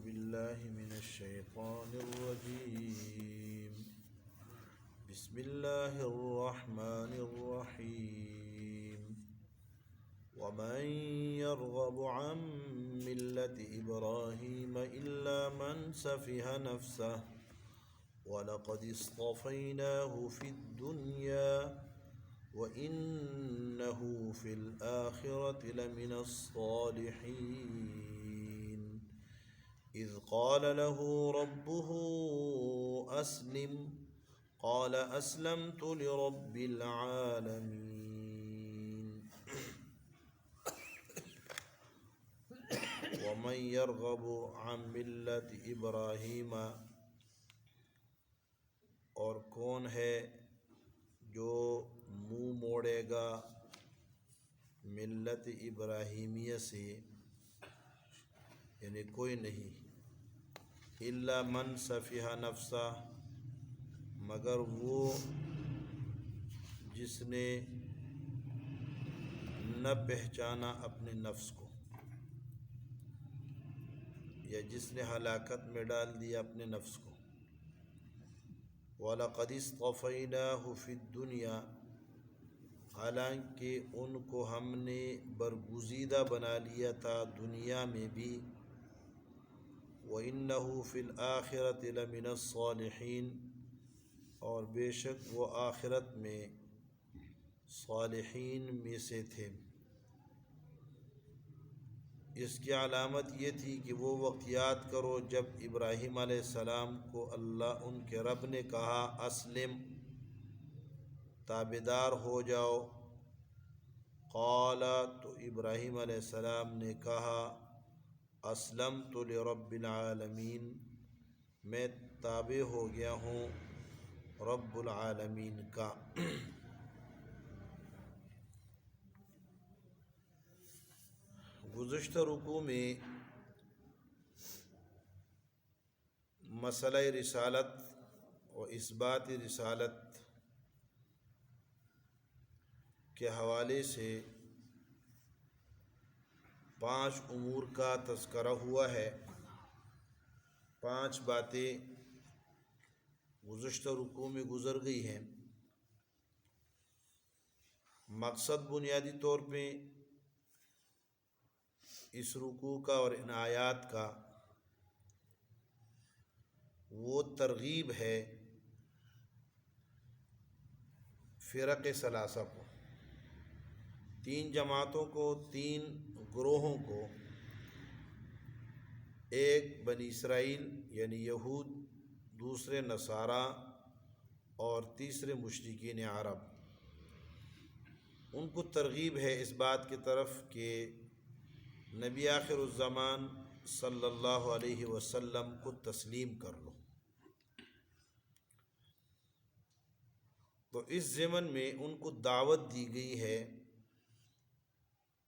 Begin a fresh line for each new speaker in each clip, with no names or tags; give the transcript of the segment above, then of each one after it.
بالله من الشيطان الرجيم. بسم الله الرحمن الرحيم. ومن يرغب عن ملة إبراهيم إلا من سفه نفسه ولقد اصطفيناه في الدنيا وإنه في الآخرة لمن الصالحين. إذ قال له ربه أسلم قال أسلمت لرب العالمين. ومن يرغب عن ملة إبراہیم، اور کون ہے جو منہ موڑے گا ملت ابراہیمیہ سے، یعنی کوئی نہیں، الا من سفیہ نفسہ، مگر وہ جس نے نہ پہچانا اپنے نفس کو، یا جس نے ہلاکت میں ڈال دیا اپنے نفس کو. وَلَقَدِ اصْطَفَيْنَاهُ فِي الدُّنْيَا، حالانکہ ان کو ہم نے برگزیدہ بنا لیا تھا دنیا میں بھی. وَإِنَّهُ فِي الْآخِرَةِ لَمِنَ الصَّالِحِينَ، اور بے شک وہ آخرت میں صالحین میں سے تھے. اس کی علامت یہ تھی کہ وہ وقت یاد کرو جب ابراہیم علیہ السلام کو ان کے رب نے کہا اسلم، تابعدار ہو جاؤ. قال، تو ابراہیم علیہ السلام نے کہا اسلمت لرب العالمین، میں تابع ہو گیا ہوں رب العالمین کا. گزشتہ رکوع میں مسئلہ رسالت و اثبات رسالت کے حوالے سے 5 امور کا تذکرہ ہوا ہے. 5 باتیں گزشتہ رکوع میں گزر گئی ہیں. مقصد بنیادی طور پہ اس رکوع کا اور ان آیات کا وہ ترغیب ہے فرق ثلاثہ کو، 3 جماعتوں کو، 3 گروہوں کو، ایک بنی اسرائیل یعنی یہود، دوسرے نصارہ اور تیسرے مشرکین عرب. ان کو ترغیب ہے اس بات کی طرف کہ نبی آخر الزمان صلی اللہ علیہ وسلم کو تسلیم کر لو. تو اس ضمن میں ان کو دعوت دی گئی ہے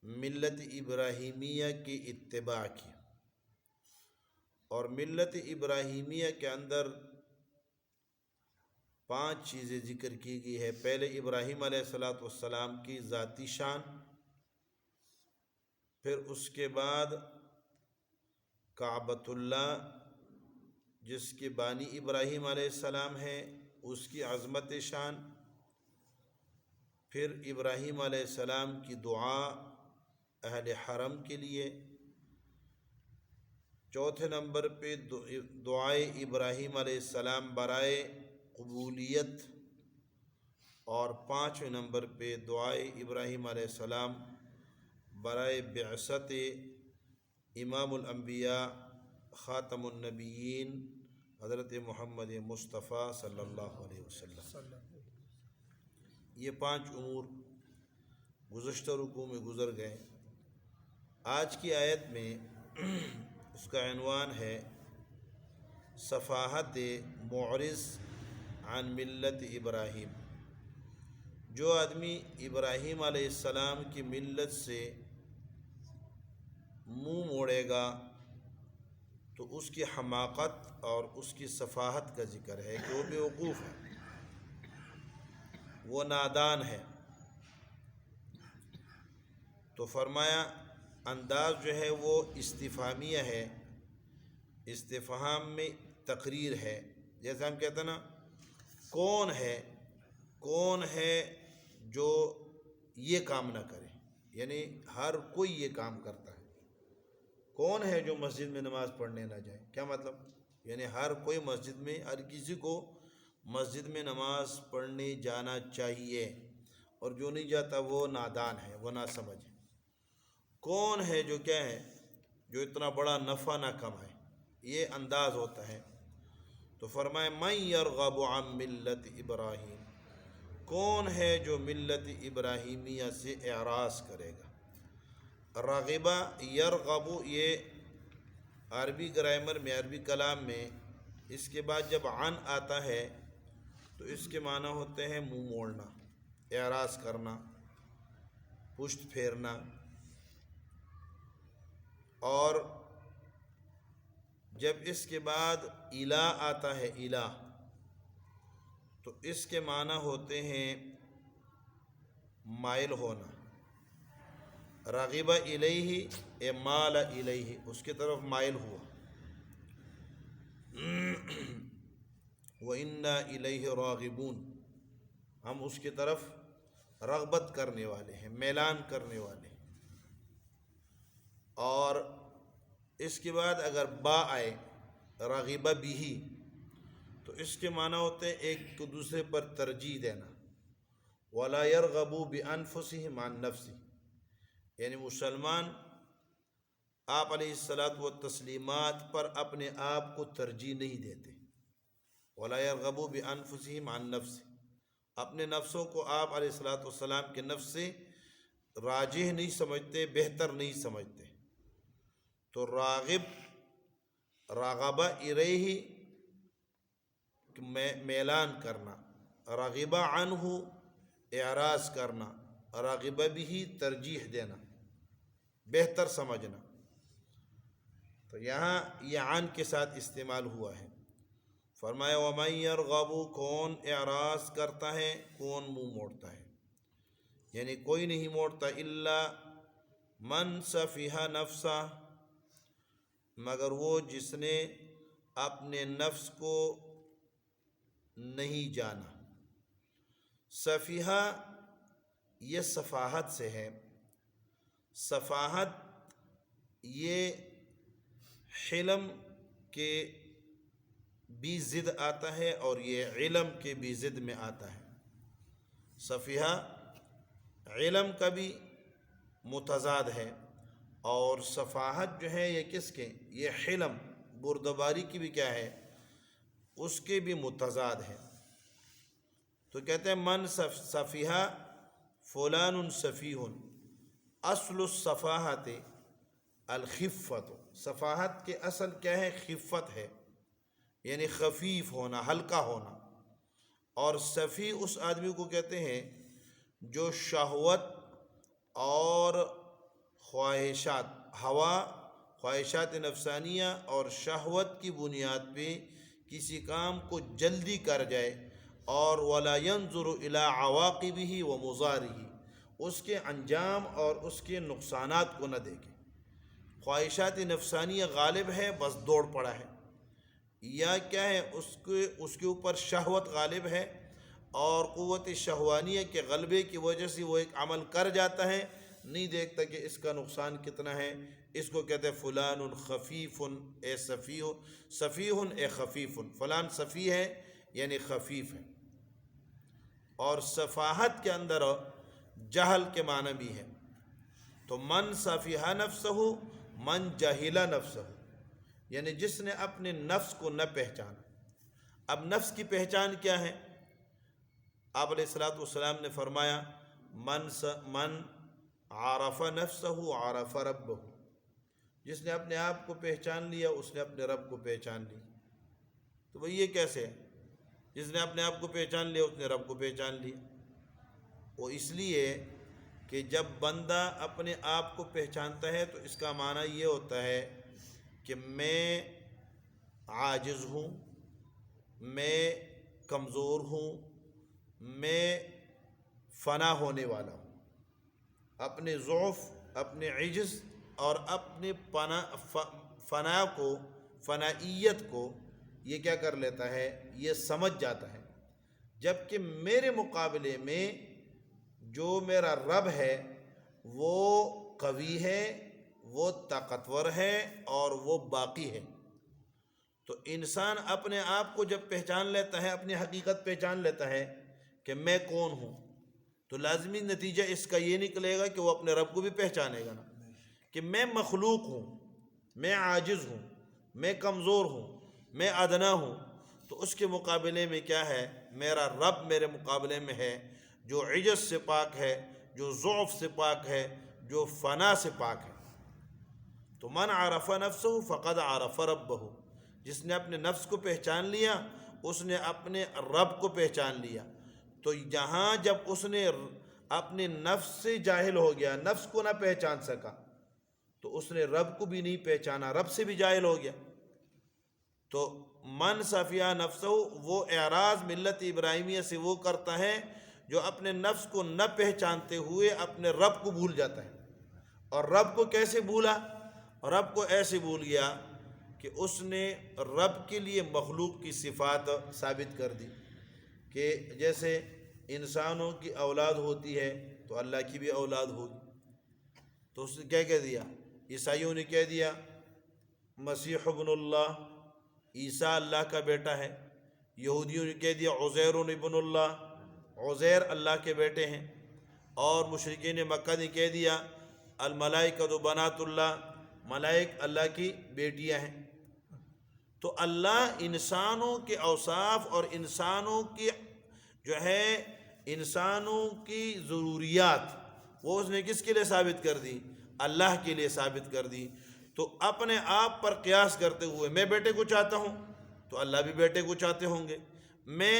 ملت ابراہیمیہ کی اتباع کی. اور ملت ابراہیمیہ کے اندر 5 چیزیں ذکر کی گئی ہے. پہلے ابراہیم علیہ السلام کی ذاتی شان، پھر اس کے بعد کعبۃ اللہ جس کے بانی ابراہیم علیہ السلام ہے اس کی عظمت شان، پھر ابراہیم علیہ السلام کی دعا اہل حرم کے لیے، چوتھے نمبر پہ دعائے ابراہیم علیہ السلام برائے قبولیت، اور 5ویں نمبر پہ دعائے ابراہیم علیہ السلام برائے بعثت امام الانبیاء خاتم النبیین حضرت محمد مصطفیٰ صلی اللہ علیہ وسلم. یہ 5 امور گزشتہ رکوع میں گزر گئے. آج کی آیت میں اس کا عنوان ہے صفاحت معرض عن ملت ابراہیم. جو آدمی ابراہیم علیہ السلام کی ملت سے منہ موڑے گا تو اس کی حماقت اور اس کی صفاحت کا ذکر ہے کہ وہ بیوقوف ہے، وہ نادان ہے. تو فرمایا انداز جو ہے وہ استفہامیہ ہے، استفہام میں تقریر ہے، جیسے ہم کہتے ہیں نا کون ہے جو یہ کام نہ کرے، یعنی ہر کوئی یہ کام کرتا ہے۔ کون ہے جو مسجد میں نماز پڑھنے نہ جائے؟ کیا مطلب؟ یعنی ہر کوئی مسجد میں، ہر کسی کو مسجد میں نماز پڑھنے جانا چاہیے، اور جو نہیں جاتا وہ نادان ہے، وہ ناسمجھ ہے۔ کون ہے جو کیا ہے، جو اتنا بڑا نفع نہ کمائے، یہ انداز ہوتا ہے۔ تو فرمائے من یرغب عن ملت ابراہیم، کون ہے جو ملت ابراہیمیہ سے اعراض کرے گا۔ راغبہ یرغب، یہ عربی گرامر میں، عربی کلام میں اس کے بعد جب عن آتا ہے تو اس کے معنی ہوتے ہیں منہ موڑنا، اعراض کرنا، پشت پھیرنا۔ اور جب اس کے بعد الا آتا ہے، الا، تو اس کے معنی ہوتے ہیں مائل ہونا۔ راغب الیہ اے مال الیہ، اس کی طرف مائل ہوا۔ وَإِنَّا إِلَيْهِ رَاغِبُونَ، ہم اس کی طرف رغبت کرنے والے ہیں، میلان کرنے والے ہیں۔ اور اس کے بعد اگر با آئے، راغب بھی، تو اس کے معنی ہوتے ہیں ایک دوسرے پر ترجیح دینا۔ وَلَا يَرْغَبُوا بِأَنفُسِهِمْ عَن نَفْسِهِ، یعنی مسلمان آپ علیہ الصلاۃ والتسلیمات پر اپنے آپ کو ترجیح نہیں دیتے۔ وَلَا يَرْغَبُوا بِأَنفُسِهِمْ عَن نَفْسِهِ، اپنے نفسوں کو آپ علیہ الصلاۃ والسلام کے نفس سے راجح نہیں سمجھتے، بہتر نہیں سمجھتے۔ تو راغب، راغبہ الیہ میلان کرنا، راغبہ عنہ اعراض کرنا، راغبہ بھی ترجیح دینا، بہتر سمجھنا۔ تو یہاں یہ عن کے ساتھ استعمال ہوا ہے۔ فرمایا وَمَن یرغب، کون اعراض کرتا ہے، کون منہ موڑتا ہے، یعنی کوئی نہیں موڑتا، الا من سفیہ نفسہ، مگر وہ جس نے اپنے نفس کو نہیں جانا۔ سفیہ یہ سفاہت سے ہے۔ سفاہت یہ حلم کے بھی ضد آتا ہے، اور یہ علم کے بھی ضد میں آتا ہے۔ سفیہ علم کا بھی متضاد ہے، اور سفاہت جو ہے یہ کس کے، یہ حلم، بردباری کی بھی کیا ہے، اس کے بھی متضاد ہے۔ تو کہتے ہیں من سفیہ فلان سفیہ، اصل السفاہت الخفت، سفاہت کے اصل کیا ہے، خفت ہے، یعنی خفیف ہونا، ہلکا ہونا۔ اور سفیہ اس آدمی کو کہتے ہیں جو شہوت اور خواہشات، خواہشات نفسانیہ اور شہوت کی بنیاد پہ کسی کام کو جلدی کر جائے، اور ولا ينظر الى عواقبه ومضاره، اس کے انجام اور اس کے نقصانات کو نہ دیکھے۔ خواہشات نفسانیہ غالب ہے، بس دوڑ پڑا ہے، یا کیا ہے، اس کے اوپر شہوت غالب ہے، اور قوت شہوانیہ کے غلبے کی وجہ سے وہ ایک عمل کر جاتا ہے، نہیں دیکھتا کہ اس کا نقصان کتنا ہے۔ اس کو کہتے ہیں فلان خفیف اے سفیہ، سفیہ اے خفیف، فلان سفیہ ہے یعنی خفیف ہے۔ اور سفاہت کے اندر جہل کے معنی بھی ہے۔ تو من سفیہ نفسہ، من جہل نفسہ، یعنی جس نے اپنے نفس کو نہ پہچانا۔ اب نفس کی پہچان کیا ہے؟ آپ علیہ الصلاۃ والسلام نے فرمایا من عرف نفسہ عرف ربہ، جس نے اپنے آپ کو پہچان لیا اس نے اپنے رب کو پہچان لی۔ تو بھئی یہ کیسے ہے؟ جس نے اپنے آپ کو پہچان لیا اس نے رب کو پہچان لیا۔ وہ اس لیے کہ جب بندہ اپنے آپ کو پہچانتا ہے تو اس کا معنی یہ ہوتا ہے کہ میں عاجز ہوں، میں کمزور ہوں، میں فنا ہونے والا ہوں۔ اپنے ضعف، اپنے عجز اور اپنے فنا کو فنائیت کو یہ کیا کر لیتا ہے، یہ سمجھ جاتا ہے، جبکہ میرے مقابلے میں جو میرا رب ہے وہ قوی ہے، وہ طاقتور ہے اور وہ باقی ہے۔ تو انسان اپنے آپ کو جب پہچان لیتا ہے، اپنی حقیقت پہچان لیتا ہے کہ میں کون ہوں، تو لازمی نتیجہ اس کا یہ نکلے گا کہ وہ اپنے رب کو بھی پہچانے گا نا، کہ میں مخلوق ہوں، میں عاجز ہوں، میں کمزور ہوں، میں ادنا ہوں۔ تو اس کے مقابلے میں کیا ہے، میرا رب میرے مقابلے میں ہے، جو عجز سے پاک ہے، جو ضعف سے پاک ہے، جو فنا سے پاک ہے۔ تو من عرف نفسہ فقد عرف ربہ، جس نے اپنے نفس کو پہچان لیا اس نے اپنے رب کو پہچان لیا۔ تو یہاں جب اس نے اپنے نفس سے جاہل ہو گیا، نفس کو نہ پہچان سکا، تو اس نے رب کو بھی نہیں پہچانا، رب سے بھی جاہل ہو گیا۔ تو من صفیہ نفسہ، وہ اعراض ملت ابراہیمیہ سے وہ کرتا ہے جو اپنے نفس کو نہ پہچانتے ہوئے اپنے رب کو بھول جاتا ہے۔ اور رب کو کیسے بھولا؟ رب کو ایسے بھول گیا کہ اس نے رب کے لیے مخلوق کی صفات ثابت کر دی، کہ جیسے انسانوں کی اولاد ہوتی ہے تو اللہ کی بھی اولاد ہوگی۔ تو اس نے کیا کہہ دیا؟ عیسائیوں نے کہہ دیا مسیح ابن اللہ، عیسیٰ اللہ کا بیٹا ہے۔ یہودیوں نے کہہ دیا عزیر ابن اللہ، عزیر اللہ کے بیٹے ہیں۔ اور مشرکین مکہ نے کہہ دیا الملائکۃ بنات اللہ، ملائک اللہ کی بیٹیاں ہیں۔ تو اللہ انسانوں کے اوصاف اور انسانوں کی جو ہے انسانوں کی ضروریات وہ اس نے کس کے لیے ثابت کر دی؟ اللہ کے لیے ثابت کر دی۔ تو اپنے آپ پر قیاس کرتے ہوئے میں بیٹے کو چاہتا ہوں تو اللہ بھی بیٹے کو چاہتے ہوں گے، میں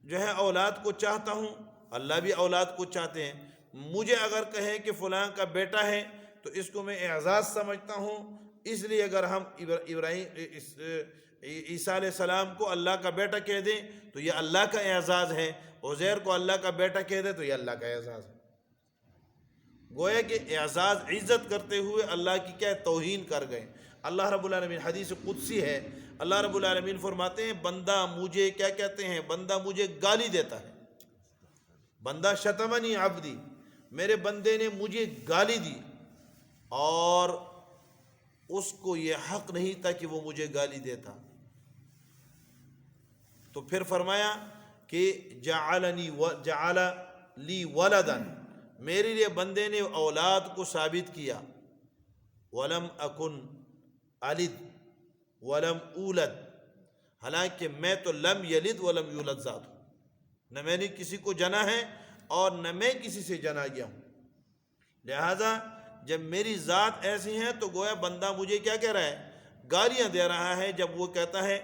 جو ہے اولاد کو چاہتا ہوں اللہ بھی اولاد کو چاہتے ہیں۔ مجھے اگر کہیں کہ فلاں کا بیٹا ہے تو اس کو میں اعزاز سمجھتا ہوں، اس لیے اگر ہم عیسیٰ علیہ السلام کو اللہ کا بیٹا کہہ دیں تو یہ اللہ کا اعزاز ہے، عزیر کو اللہ کا بیٹا کہہ دیں تو یہ اللہ کا اعزاز ہے۔ گویا کہ اعزاز عزت کرتے ہوئے اللہ کی کیا توہین کر گئے۔ اللہ رب العالمین، حدیث قدسی ہے، اللہ رب العالمین فرماتے ہیں بندہ مجھے کیا کہتے ہیں، بندہ مجھے گالی دیتا ہے، بندہ شتمنی عبدی، میرے بندے نے مجھے گالی دی، اور اس کو یہ حق نہیں تھا کہ وہ مجھے گالی دیتا۔ تو پھر فرمایا کہ جعل لی ولدا، میرے لیے بندے نے اولاد کو ثابت کیا، ولم اکن الد ولم اولد، حالانکہ میں تو لم یلد ولم یولد ذات ہوں، نہ میں نے کسی کو جنا ہے اور نہ میں کسی سے جنا گیا ہوں۔ لہذا جب میری ذات ایسی ہے تو گویا بندہ مجھے کیا کہہ رہا ہے، گالیاں دے رہا ہے جب وہ کہتا ہے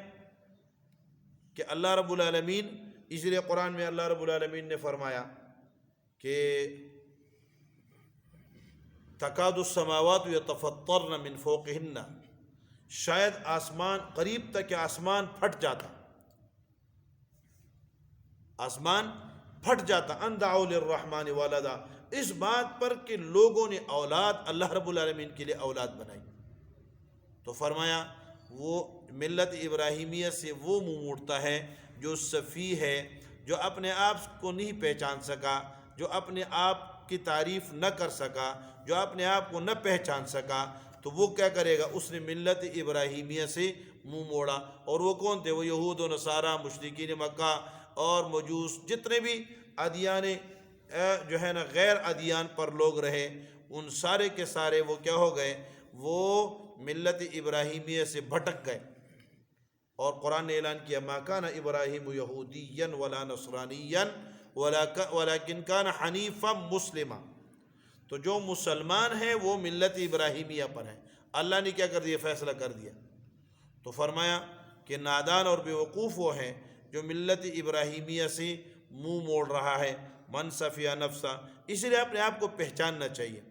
کہ اللہ رب العالمین، اس لیے قرآن میں اللہ رب العالمین نے فرمایا کہ تکاد السماوات یتفطرن من فوقہن، شاید آسمان قریب تک کہ آسمان پھٹ جاتا، آسمان پھٹ جاتا، ان دعوا للرحمن ولدا، اس بات پر کہ لوگوں نے اولاد اللہ رب العالمین کے لیے اولاد بنائی۔ تو فرمایا وہ ملت ابراہیمیہ سے وہ منہ موڑتا ہے جو سفیہ ہے، جو اپنے آپ کو نہیں پہچان سکا، جو اپنے آپ کی تعریف نہ کر سکا، جو اپنے آپ کو نہ پہچان سکا، تو وہ کیا کرے گا، اس نے ملت ابراہیمیہ سے منہ موڑا۔ اور وہ کون تھے؟ وہ یہود و نصارہ، مشرکین مکہ اور مجوس، جتنے بھی ادیان جو ہے نا غیر ادیان پر لوگ رہے، ان سارے کے سارے وہ کیا ہو گئے، وہ ملت ابراہیمیہ سے بھٹک گئے۔ اور قرآن نے اعلان کیا ما کان ابراہیم یہودیا ولا نصرانیا ولکن کان حنیفا مسلما، تو جو مسلمان ہیں وہ ملت ابراہیمیہ پر ہیں۔ اللہ نے کیا کر دیا، فیصلہ کر دیا۔ تو فرمایا کہ نادان اور بیوقوف وہ ہیں جو ملت ابراہیمیہ سے منہ موڑ رہا ہے۔ من صفیہ نفسہ، اس لیے اپنے آپ کو پہچاننا چاہیے۔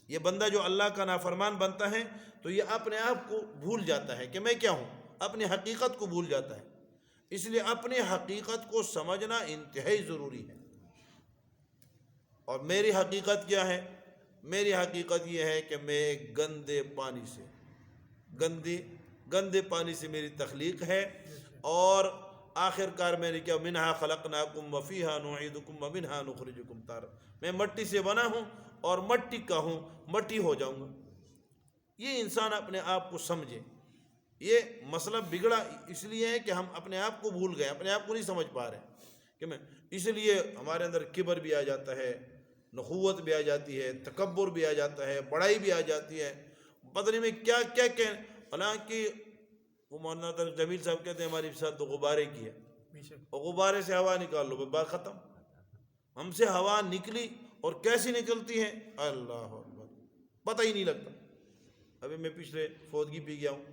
یہ بندہ جو اللہ کا نافرمان بنتا ہے تو یہ اپنے آپ کو بھول جاتا ہے کہ میں کیا ہوں، اپنی حقیقت کو بھول جاتا ہے۔ اس لیے اپنی حقیقت کو سمجھنا انتہائی ضروری ہے۔ اور میری حقیقت کیا ہے؟ میری حقیقت یہ ہے کہ میں ایک گندے پانی سے، گندے پانی سے میری تخلیق ہے، اور آخر کار میں نے کیا منہا خلقناکم وفیہا نعیدکم ومنہا نخرجکم تارۃ، میں مٹی سے بنا ہوں اور مٹی کا ہوں، مٹی ہو جاؤں گا۔ یہ انسان اپنے آپ کو سمجھے۔ یہ مسئلہ بگڑا اس لیے ہے کہ ہم اپنے آپ کو بھول گئے، اپنے آپ کو نہیں سمجھ پا رہے کہ میں، اس لیے ہمارے اندر کبر بھی آ جاتا ہے، نخوت بھی آ جاتی ہے، تکبر بھی آ جاتا ہے، بڑائی بھی آ جاتی ہے، پتہ نہیں میں کیا کیا کہ حالانکہ وہ مولانا طارق جمیل صاحب کہتے ہیں ہماری ساتھ تو غبارے کی ہے، اور غبارے سے ہوا نکال لو بات ختم۔ ہم سے ہوا نکلی اور کیسی نکلتی ہے اللہ اکبر، پتہ ہی نہیں لگتا۔ ابھی میں پچھلے فوتگی پی گیا ہوں،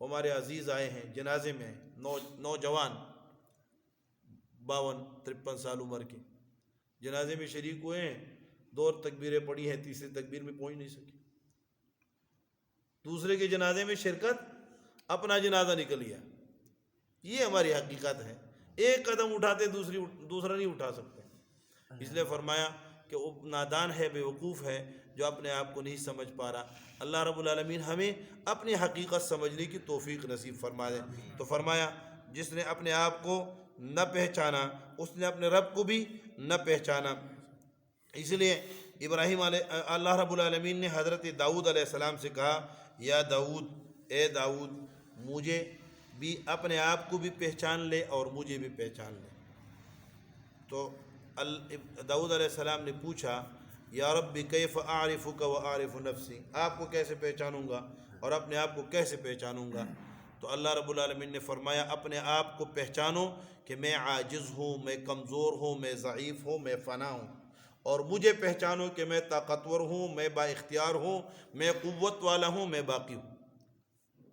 ہمارے عزیز آئے ہیں، جنازے میں ہیں، نوجوان 52-53 سال عمر کے، جنازے میں شریک ہوئے ہیں، 2 تکبیریں پڑھی ہیں، تیسری تکبیر میں پہنچ نہیں سکے، دوسرے کے جنازے میں شرکت، اپنا جنازہ نکل گیا۔ یہ ہماری حقیقت ہے، ایک قدم اٹھاتے دوسرا نہیں اٹھا سکتے۔ اس لیے فرمایا کہ وہ نادان ہے، بے وقوف ہے، جو اپنے آپ کو نہیں سمجھ پا رہا۔ اللہ رب العالمین ہمیں اپنی حقیقت سمجھنے کی توفیق نصیب فرما دے۔ تو فرمایا جس نے اپنے آپ کو نہ پہچانا اس نے اپنے رب کو بھی نہ پہچانا۔ اس لیے ابراہیم اللہ رب العالمین نے حضرت داؤد علیہ السلام سے کہا، یا داؤد، اے داؤد، مجھے بھی اپنے آپ کو بھی پہچان لے اور مجھے بھی پہچان لے۔ تو داؤد علیہ السلام نے پوچھا، یا رب کیف اعرفک واعرف نفسی، آپ کو کیسے پہچانوں گا اور اپنے آپ کو کیسے پہچانوں گا؟ تو اللہ رب العالمین نے فرمایا اپنے آپ کو پہچانو کہ میں عاجز ہوں، میں کمزور ہوں، میں ضعیف ہوں، میں فنا ہوں، اور مجھے پہچانو کہ میں طاقتور ہوں، میں با اختیار ہوں، میں قوت والا ہوں، میں باقی ہوں۔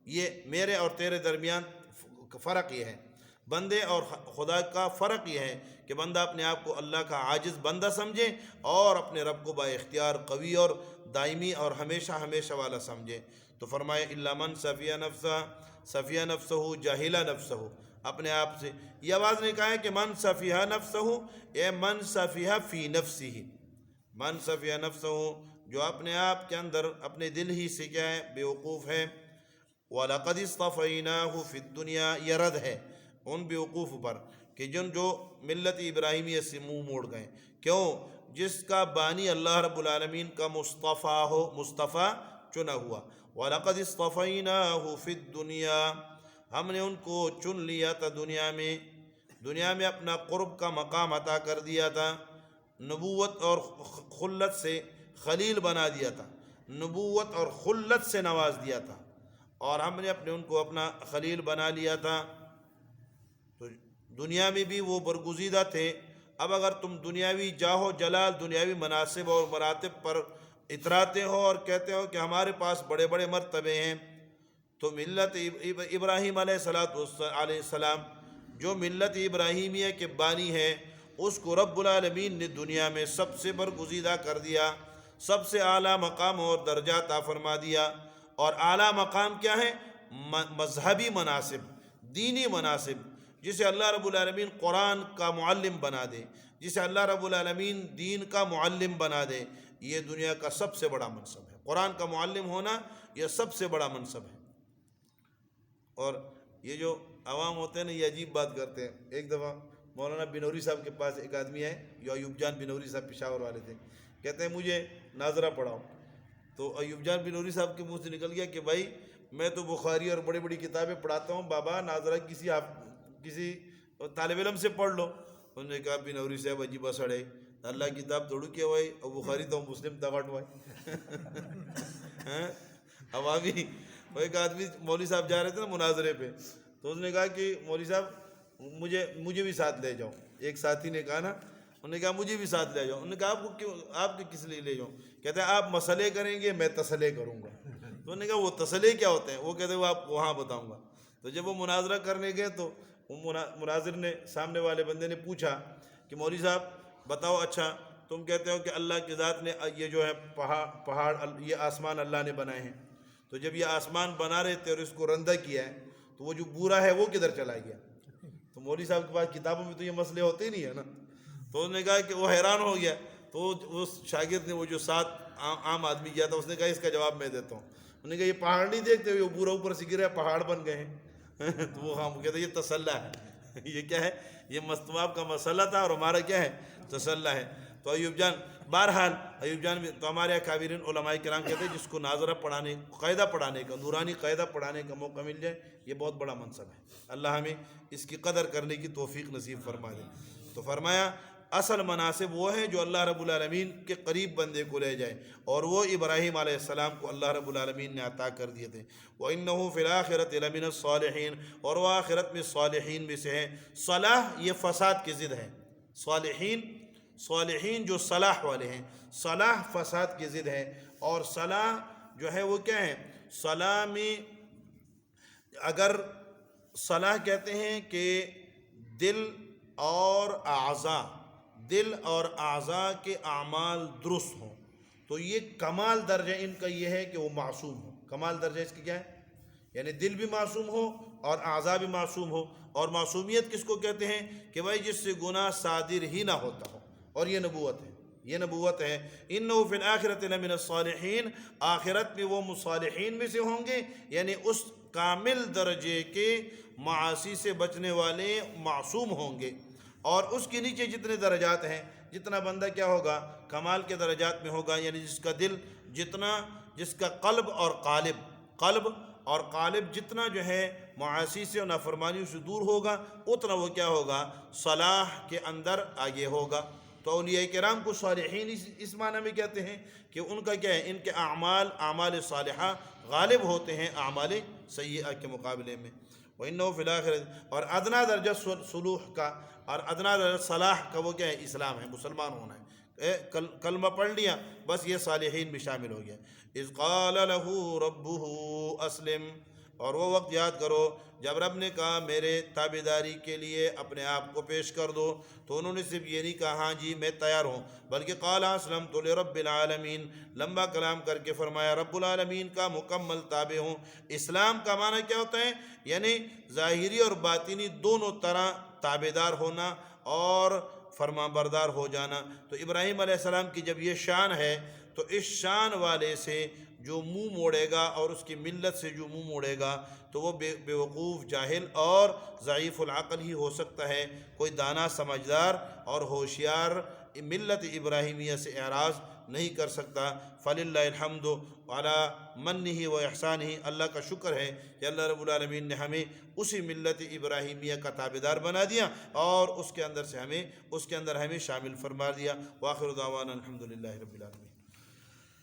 یہ میرے اور تیرے درمیان فرق یہ ہے، بندے اور خدا کا فرق یہ ہے کہ بندہ اپنے آپ کو اللہ کا عاجز بندہ سمجھے اور اپنے رب کو با اختیار، قوی اور دائمی اور ہمیشہ ہمیشہ والا سمجھے۔ تو فرمایا الا من صفیہ نفسہ جاہلا نفسہ، اپنے آپ سے یہ آواز نے کہا ہے کہ من صفیہ نفسہ، اے من صفیہ فی نفسہ، من صفیہ نفسہ جو اپنے آپ کے اندر اپنے دل ہی سے کیا ہے بے وقوف ہے۔ وَلَقَدِ اصْطَفَيْنَاهُ فِي الدُّنْيَا، یہ رد ہے ان بیوقوف پر کہ جو ملت ابراہیمیہ سے منہ موڑ گئے۔ کیوں؟ جس کا بانی اللہ رب العالمین کا مصطفیٰ ہو، مصطفیٰ چنا ہوا۔ وَلَقَدِ اصْطَفَيْنَاهُ فِي الدُّنْيَا، ہم نے ان کو چن لیا تھا دنیا میں اپنا قرب کا مقام عطا کر دیا تھا، نبوت اور خلت سے خلیل بنا دیا تھا، نبوت اور خلت سے نواز دیا تھا، اور ہم نے ان کو اپنا خلیل بنا لیا تھا۔ تو دنیا میں بھی وہ برگزیدہ تھے۔ اب اگر تم دنیاوی جاہ و جلال، دنیاوی مناصب اور مراتب پر اتراتے ہو اور کہتے ہو کہ ہمارے پاس بڑے بڑے مرتبے ہیں، تو ملت ابراہیم علیہ السلام جو ملت ابراہیمیہ کے بانی ہے، اس کو رب العالمین نے دنیا میں سب سے برگزیدہ کر دیا، سب سے اعلیٰ مقام اور درجہ عطا فرما دیا۔ اور اعلیٰ مقام کیا ہے؟ مذہبی مناصب، دینی مناصب، جسے اللہ رب العالمین قرآن کا معلم بنا دے، جسے اللہ رب العالمین دین کا معلم بنا دے، یہ دنیا کا سب سے بڑا منصب ہے۔ قرآن کا معلم ہونا یہ سب سے بڑا منصب ہے۔ اور یہ جو عوام ہوتے ہیں نا، یہ عجیب بات کرتے ہیں۔ ایک دفعہ مولانا بنوری صاحب کے پاس ایک آدمی ہے، جو ایوب جان بنوری صاحب پشاور والے تھے، کہتے ہیں مجھے ناظرہ پڑھاؤ۔ تو ایوب جان بنوری صاحب کے منہ سے نکل گیا کہ بھائی میں تو بخاری اور بڑی بڑی کتابیں پڑھاتا ہوں، بابا ناظرہ کسی طالب علم سے پڑھ لو۔ انہوں نے کہا بنوری صاحب عجیبہ سڑے، اللہ کی کتاب توڑو کیا ہوئی اور بخاری تو مسلم تغٹ ہوئی۔ عوامی ایک آدمی مولوی صاحب جا رہے تھے نا مناظرے پہ، تو اس نے کہا کہ مولوی صاحب مجھے بھی ساتھ لے جاؤ۔ ایک ساتھی نے کہا نا، انہوں نے کہا مجھے بھی ساتھ لے جاؤ۔ انہوں نے کہا آپ کو کس لیے لے جاؤں؟ کہتے ہیں آپ مسئلے کریں گے، میں تسلے کروں گا۔ تو انہوں نے کہا وہ تسلے کیا ہوتے ہیں؟ وہ کہتے ہیں وہ آپ وہاں بتاؤں گا۔ تو جب وہ مناظرہ کرنے گئے تو مناظر نے، سامنے والے بندے نے پوچھا کہ مولوی صاحب بتاؤ، اچھا تم کہتے ہو کہ اللہ کی ذات نے یہ جو ہے پہاڑ یہ آسمان اللہ نے بنائے ہیں، تو جب یہ آسمان بنا رہے تھے اور اس کو رندہ کیا ہے تو وہ جو بورا ہے وہ کدھر چلا گیا؟ تو مولوی صاحب کے پاس کتابوں میں تو یہ مسئلے ہوتے ہی نہیں ہے نا۔ تو انہوں نے کہا کہ وہ حیران ہو گیا۔ تو اس شاگرد نے، وہ جو ساتھ عام آدمی گیا تھا، اس نے کہا اس کا جواب میں دیتا ہوں۔ انہوں نے کہا یہ پہاڑ نہیں دیکھتے وہ پورا اوپر سے گرا پہاڑ بن گئے ہیں تو وہ ہم کہتے ہیں یہ تسلح ہے یہ کیا ہے یہ مستواب کا مسئلہ تھا اور ہمارا کیا ہے تسلح ہے. تو ایوب جان بہرحال ایوب جان بھی تو ہمارے اکابرین علماء کرام کہتے ہیں جس کو ناظرہ پڑھانے قاعدہ پڑھانے کا نورانی قاعدہ پڑھانے کا موقع مل جائے یہ بہت بڑا منصب ہے. اللہ ہمیں اس کی قدر کرنے کی توفیق نصیب فرما دے. تو فرمایا اصل مناسب وہ ہیں جو اللہ رب العالمین کے قریب بندے کو لے جائے اور وہ ابراہیم علیہ السلام کو اللہ رب العالمین نے عطا کر دیے تھے. وَإِنَّهُ فِي الْآخِرَةِ لَمِنَ الصَّالِحِينَ اور وہ آخرت میں صالحین میں سے ہیں. صلاح یہ فساد کی ضد ہے. صالحین جو صلاح والے ہیں صلاح فساد کی ضد ہے. اور صلاح جو ہے وہ کیا ہے صلاح میں اگر صلاح کہتے ہیں کہ دل اور اعضاء کے اعمال درست ہوں تو یہ کمال درجہ ان کا یہ ہے کہ وہ معصوم ہو. کمال درجہ اس کی کیا ہے یعنی دل بھی معصوم ہو اور اعضاء بھی معصوم ہو. اور معصومیت کس کو کہتے ہیں کہ بھائی جس سے گناہ صادر ہی نہ ہوتا ہو اور یہ نبوت ہے اِنَّهُ فِي الْآخِرَةِ لَمِنَ الصَّالِحِينَ آخرت میں وہ مصالحین میں سے ہوں گے یعنی اس کامل درجے کے معاصی سے بچنے والے معصوم ہوں گے. اور اس کے نیچے جتنے درجات ہیں جتنا بندہ کیا ہوگا کمال کے درجات میں ہوگا یعنی جس کا دل جس کا قلب اور قالب جتنا جو ہے معاصی سے اور نافرمانیوں سے دور ہوگا اتنا وہ کیا ہوگا صلاح کے اندر آگے ہوگا. تو اولیاء کرام کو صالحین اس معنی میں کہتے ہیں کہ ان کا کیا ہے ان کے اعمال صالحہ غالب ہوتے ہیں اعمال سیئہ کے مقابلے میں. وَإِنَّهُ فِي الْآخِرَةِ اور ادنا درجہ صلوح کا اور ادنا درجہ صلاح کا وہ کیا ہے اسلام ہے مسلمان ہونا ہے. کلمہ پڑھ لیا بس یہ صالحین بھی شامل ہو گیا. اِذْ قَالَ لَهُ رَبُّهُ أَسْلِمْ اور وہ وقت یاد کرو جب رب نے کہا میرے تابعداری کے لیے اپنے آپ کو پیش کر دو تو انہوں نے صرف یہ نہیں کہا ہاں جی میں تیار ہوں بلکہ قال اسلمت لرب العالمین لمبا کلام کر کے فرمایا رب العالمین کا مکمل تابع ہوں. اسلام کا معنی کیا ہوتا ہے یعنی ظاہری اور باطنی دونوں طرح تابعدار ہونا اور فرما بردار ہو جانا. تو ابراہیم علیہ السلام کی جب یہ شان ہے تو اس شان والے سے جو منہ موڑے گا اور اس کی ملت سے جو منہ موڑے گا تو وہ بے وقوف جاہل اور ضعیف العقل ہی ہو سکتا ہے. کوئی دانا سمجھدار اور ہوشیار ملت ابراہیمیہ سے اعراض نہیں کر سکتا. فللہ الحمد علی منہ و احسانہ اللہ کا شکر ہے کہ اللہ رب العالمین نے ہمیں اسی ملت ابراہیمیہ کا تابعدار بنا دیا اور اس کے اندر ہمیں شامل فرما دیا. وآخر دعوانا الحمدللہ رب العالمین.